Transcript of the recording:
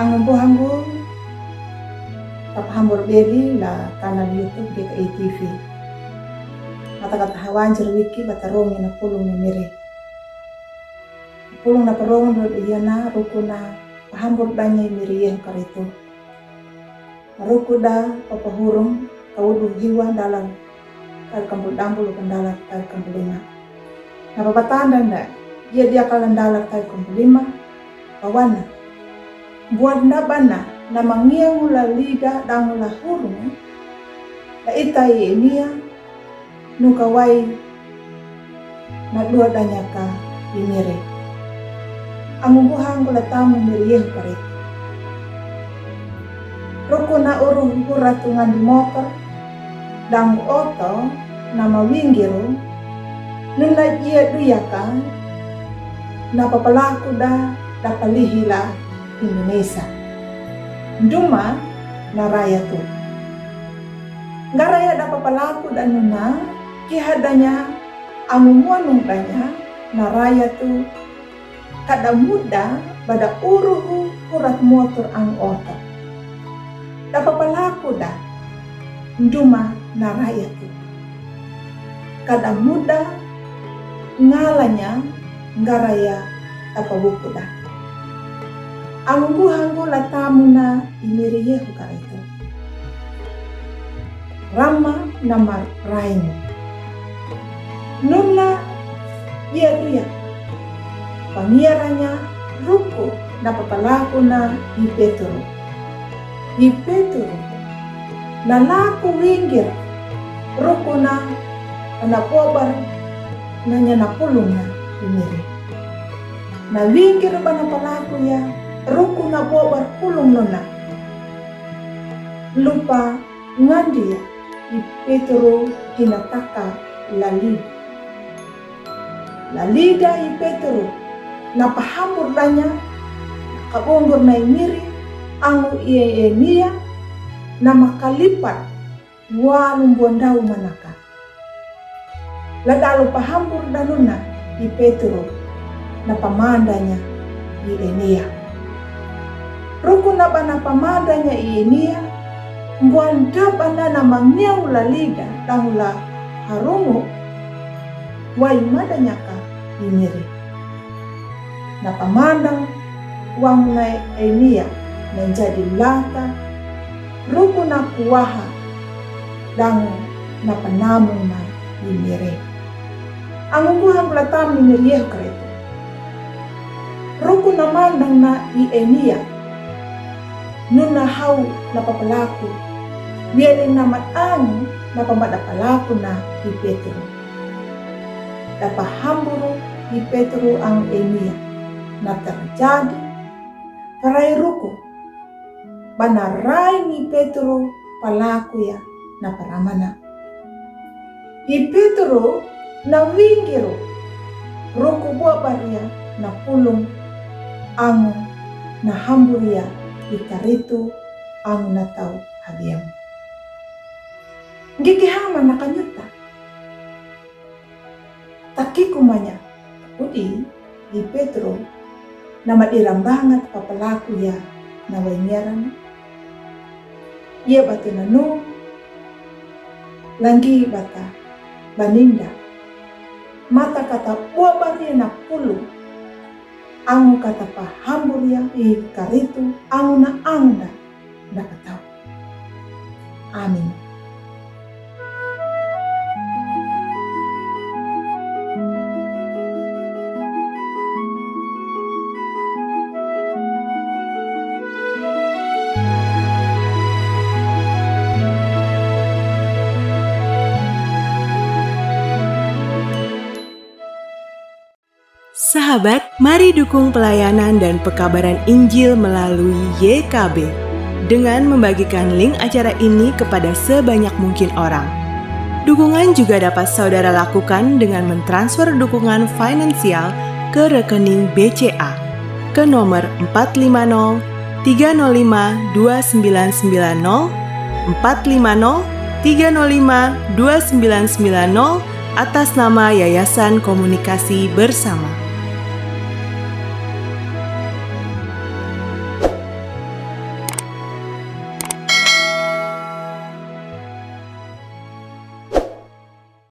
ang buhanggo tapahambur beli la kanal YouTube GKI TV. Kata-kata hawanjir wiki batarongi na pulong ni mire. Pulong na parong do iyana ruko na pahambur danya miriyen karito. Ruko da papahurong kaudu hiwa dalam kal kampul dambul kandalat kal kampul lima. Napapatanda na dia kalandalat kal kampul lima pawana. Buat nabana na mangiang ula liga dang ula hurung na itai enia nukawai na dua danyaka imire ang buhang ula tamu miriyeh parit roko na urung huratungan di motor dang oto na mawinggiro nuna iya duyaka na papalaku da palihila Indonesia Duma na raya tu. Ngaraya dapat palaku dan nuna kihadanya amumuanung danya na raya tu kada muda pada uruhu kurat motor ang otak. Dapat palaku da duma na raya tu. Kada muda ngalanya ngaraya dapat buku dah. Ang buhanggo latamu na imiriye hukar itu. Rama nama rainu. Nuna iya duya. Pangiaranya ruko na papalaku na ipeturu. Ipeturu. Na laku winggir. Ruko na anapobar na nya napulong na imiri. Na winggir ba na palaku ya. Ruku na bobar pulong nona. Lupa ngandia di Petro hinataka lalida. Lalida i Petro na pahambur danya kabonggor na imiri angu ienia na makalipat walung bondau manaka. Ladalu pahambur danuna i Petro na pamandanya i enia. Ruko na bana pamadanya ienia, mbuanda bana na mangyau la liga dahula harungu, wai madanya ka imiri. Na pamandang wang na enia menjadi lata, ruko na kuwaha dang na panamong na imiri. Ang ubuhang latam imiriyeho kareto. Ruko na mandang na ienia, nuna hau na papalaku bialing na mataan na pamadapalaku na di Petro. Napahamburo di Petro ang enia na terjadi karay ruko banaray ni Petro palaku ya na paramana. Di Petro na winggiro ruko buat baria na pulong ang na hamburia ikarito ang nataw hagiyam. Gikihama na kanyuta. Taki kumanya. Udi di Petro na madirambangat papalaku ya na wainyaran. Ia batu nanu langgi bata baninda. Mata kata buabari na pulong. Ang kata pahambur yang ikaritu ang na anda dapat tahu. Amin. Sahabat, mari dukung pelayanan dan pekabaran Injil melalui YKB dengan membagikan link acara ini kepada sebanyak mungkin orang. Dukungan juga dapat saudara lakukan dengan mentransfer dukungan finansial ke rekening BCA ke nomor 450 305 2990 450 305 2990 atas nama Yayasan Komunikasi Bersama.